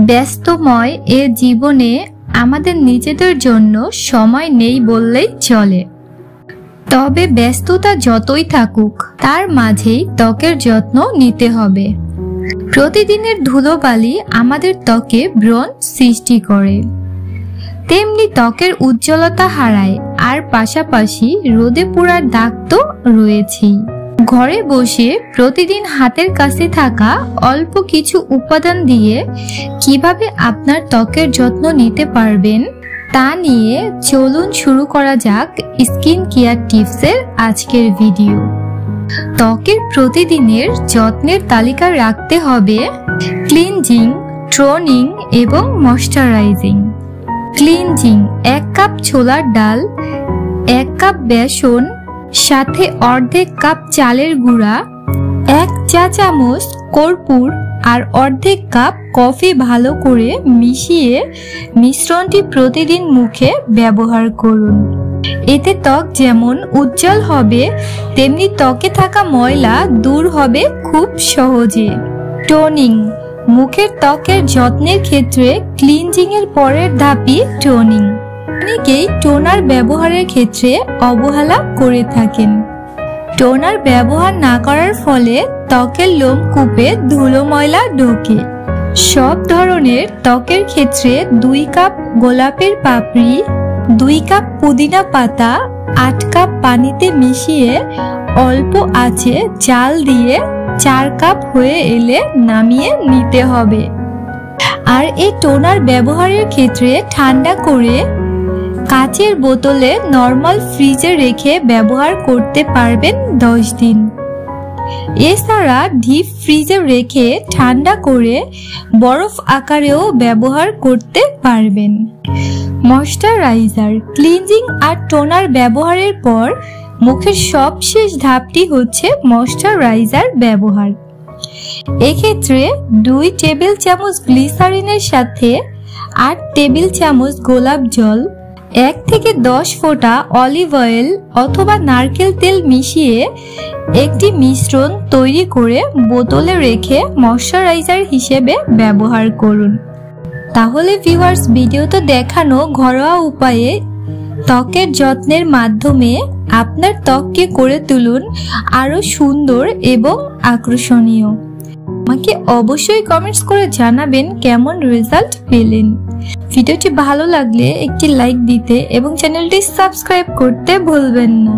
ব্যস্তময় এ জীবনে আমাদের নিজেদের জন্য সময় নেই বললেই চলে। তবে ব্যস্ততা যতই থাকুক তার মাঝেই ত্বকের যত্ন নিতে হবে। প্রতিদিনের ধুলোবালি আমাদের ত্বকে ব্রণ সৃষ্টি করে, তেমনি ত্বকের উজ্জ্বলতা হারায়, আর পাশাপাশি রোদে পোড়ার দাগ তো রয়েছেই। ঘরে বসে প্রতিদিন হাতের কাছে থাকা অল্প কিছু উপাদান দিয়ে কিভাবে আপনার ত্বকের যত্ন নিতে পারবেন তা নিয়ে চলুন শুরু করা যাক স্কিন কেয়ার টিপসের আজকের ভিডিও। ত্বকের প্রতিদিনের যত্নের তালিকা রাখতে হবে ক্লিনজিং, টোনিং এবং ময়শ্চারাইজিং। ক্লিনজিং: 1 কাপ ছোলার ডাল, 1 কাপ বেসন, সাথে অর্ধেক কাপ চালের গুঁড়া, 1 চা চামচ কর্পূর আর অর্ধেক কাপ কফি ভালো করে মিশিয়ে মিশ্রণটি প্রতিদিন মুখে ব্যবহার করুন। এতে ত্বক যেমন উজ্জ্বল হবে, তেমনি ত্বকে থাকা ময়লা দূর হবে খুব সহজে। টোনিং: মুখের ত্বকের যত্নের ক্ষেত্রে ক্লিনজিং এর পরের ধাপই টোনিং। অনেকেই টোনার ব্যবহারের ক্ষেত্রে অবহেলা করে থাকেন। টোনার ব্যবহার না করার ফলে ত্বকের লোমকূপে ধুলো ময়লা ঢোকে। সব ধরনের ত্বকের ক্ষেত্রে 2 কাপ গোলাপের পাপড়ি, 2 কাপ পুদিনা পাতা 8 কাপ পানিতে মিশিয়ে অল্প আঁচে জাল দিয়ে 4 কাপ হয়ে এলে নামিয়ে নিতে হবে। আর এই টোনার ব্যবহারের ক্ষেত্রে ঠান্ডা করে কাচের বোতলে নরমাল ফ্রিজে রেখে ব্যবহার করতে পারবেন 10 দিন। এছাড়া ডিপ ফ্রিজে রেখে ঠান্ডা করে বরফ আকারেও ব্যবহার করতে পারবেন। ময়শ্চারাইজার: ক্লিনজিং আর টোনার ব্যবহারের পর মুখের সবশেষ ধাপটি হচ্ছে ময়শ্চারাইজার ব্যবহার। এক্ষেত্রে 2 টেবিল চামচ গ্লিসারিনের সাথে 8 টেবিল চামচ গোলাপ জল, 1 থেকে 10 ফোঁটা অলিভ অয়েল অথবা নারকেল তেল মিশিয়ে একটি মিশ্রণ তৈরি করে বোতলে রেখে ময়শ্চারাইজার হিসেবে ব্যবহার করুন। তাহলে ভিউয়ার্স, ভিডিওতে দেখানো ঘরোয়া উপায়ে ত্বকের যত্নের মাধ্যমে আপনার ত্বককে করে তুলুন আরো সুন্দর এবং আকর্ষণীয়। আমাকে অবশ্যই কমেন্টস করে জানাবেন কেমন রেজাল্ট পেলেন। ভিডিওটি ভালো লাগলে একটি লাইক দিতে এবং চ্যানেলটি সাবস্ক্রাইব করতে ভুলবেন না।